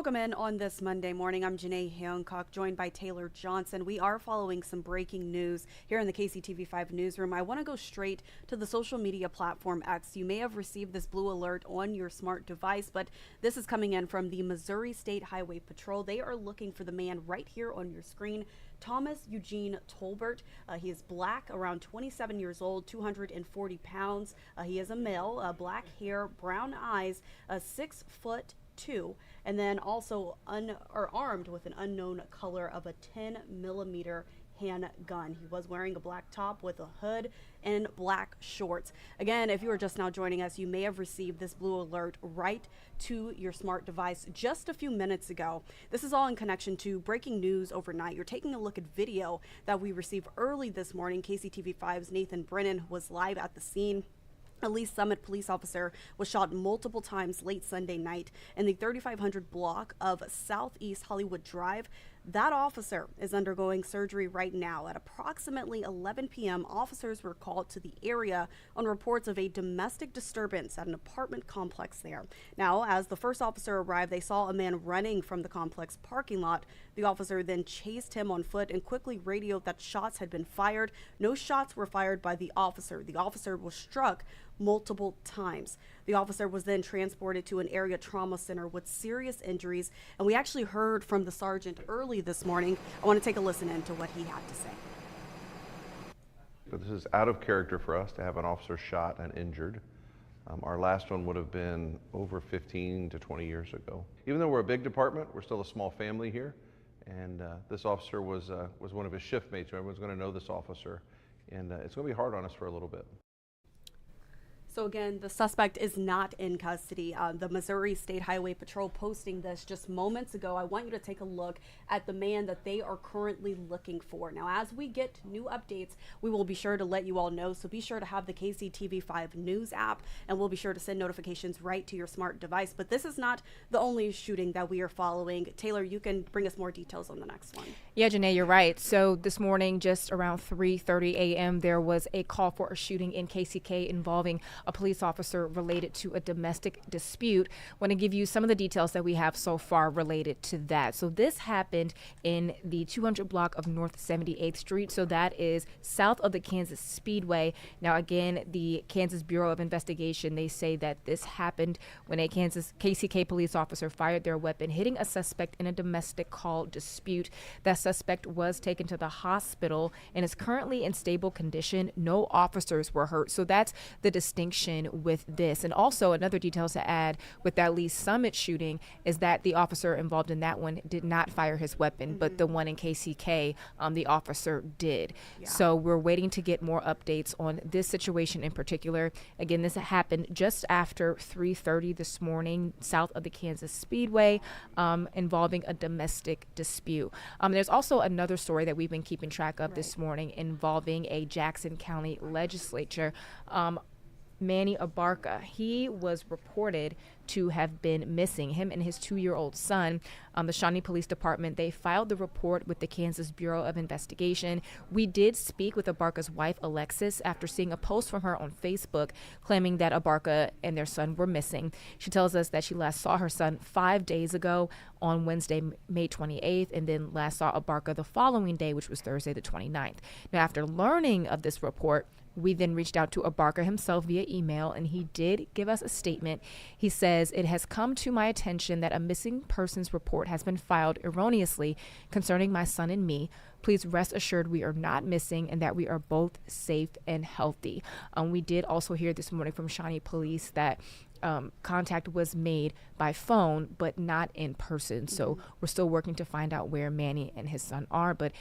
Welcome in on this Monday morning. I'm Janae Hancock, joined by Taylor Johnson. We are following some breaking news here in the KCTV5 newsroom. I want to go straight to the social media platform X. You may have received this blue alert on your smart device, but this is coming in from the Missouri State Highway Patrol. They are looking for the man right here on your screen, Thomas Eugene Tolbert. He is black, around 27 years old, 240 pounds. He is a male, black hair, brown eyes, 6'2", and then also armed with an unknown color of a 10mm handgun. He was wearing a black top with a hood and black shorts. Again, if you are just now joining us, you may have received this blue alert right to your smart device just a few minutes ago. This is all in connection to breaking news overnight. You're taking a look at video that we received early this morning. KCTV5's Nathan Brennan was live at the scene. A Lee Summit police officer was shot multiple times late Sunday night in the 3500 block of Southeast Hollywood Drive. That officer is undergoing surgery right now. At approximately 11 p.m., officers were called to the area on reports of a domestic disturbance at an apartment complex there. Now, as the first officer arrived, they saw a man running from the complex parking lot. The officer then chased him on foot and quickly radioed that shots had been fired. No shots were fired by the officer. The officer was struck multiple times. The officer was then transported to an area trauma center with serious injuries, and we actually heard from the sergeant early this morning. I want to take a listen into what he had to say. But this is out of character for us to have an officer shot and injured. Our last one would have been over 15 to 20 years ago. Even though we're a big department, we're still a small family here, and this officer was one of his shift mates. Everyone's going to know this officer, and it's going to be hard on us for a little bit. So again, the suspect is not in custody. The Missouri State Highway Patrol posting this just moments ago. I want you to take a look at the man that they are currently looking for. Now, as we get new updates, we will be sure to let you all know. So be sure to have the KCTV5 News app, and we'll be sure to send notifications right to your smart device. But this is not the only shooting that we are following. Taylor, you can bring us more details on the next one. Yeah, Janae, you're right. So this morning, just around 3:30 a.m., there was a call for a shooting in KCK involving a police officer related to a domestic dispute. Want to give you some of the details that we have so far related to that. So this happened in the 200 block of North 78th Street. So that is south of the Kansas Speedway. Now, again, the Kansas Bureau of Investigation, they say that this happened when a KCK police officer fired their weapon, hitting a suspect in a domestic call dispute. That suspect was taken to the hospital and is currently in stable condition. No officers were hurt. So that's the distinction with this. And also another detail to add with that Lee Summit shooting is that the officer involved in that one did not fire his weapon, but the one in KCK, the officer did. Yeah. So we're waiting to get more updates on this situation in particular. Again, this happened just after 3:30 this morning south of the Kansas Speedway, involving a domestic dispute. There's also another story that we've been keeping track of this morning involving a Jackson County legislature. Manny Abarca, he was reported to have been missing. Him and his 2-year-old son. The Shawnee Police Department, they filed the report with the Kansas Bureau of Investigation. We did speak with Abarca's wife, Alexis, after seeing a post from her on Facebook claiming that Abarca and their son were missing. She tells us that she last saw her son 5 days ago on Wednesday, May 28th, and then last saw Abarca the following day, which was Thursday, the 29th. Now, after learning of this report, we then reached out to Abarca himself via email, and he did give us a statement. He says, "It has come to my attention that a missing persons report has been filed erroneously concerning my son and me. Please rest assured we are not missing and that we are both safe and healthy." We did also hear this morning from Shawnee Police that contact was made by phone, but not in person. So we're still working to find out where Manny and his son are. But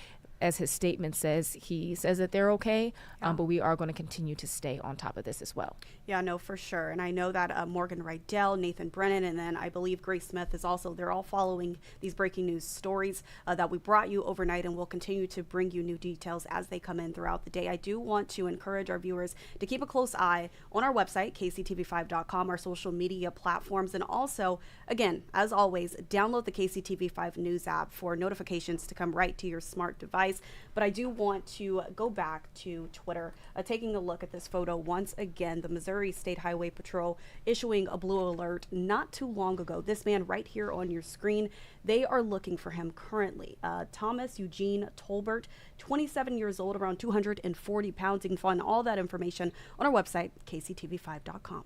as his statement says, he says that they're okay, but we are going to continue to stay on top of this as well. Yeah, no, for sure. And I know that Morgan Rydell, Nathan Brennan, and then I believe Grace Smith is also, they're all following these breaking news stories that we brought you overnight, and we'll continue to bring you new details as they come in throughout the day. I do want to encourage our viewers to keep a close eye on our website, kctv5.com, our social media platforms, and also, again, as always, download the KCTV5 News app for notifications to come right to your smart device. nice. But I do want to go back to Twitter, taking a look at this photo once again. The Missouri State Highway Patrol issuing a blue alert not too long ago. This man right here on your screen, they are looking for him currently. Thomas Eugene Tolbert, 27 years old, around 240 pounds. You can find all that information on our website, kctv5.com.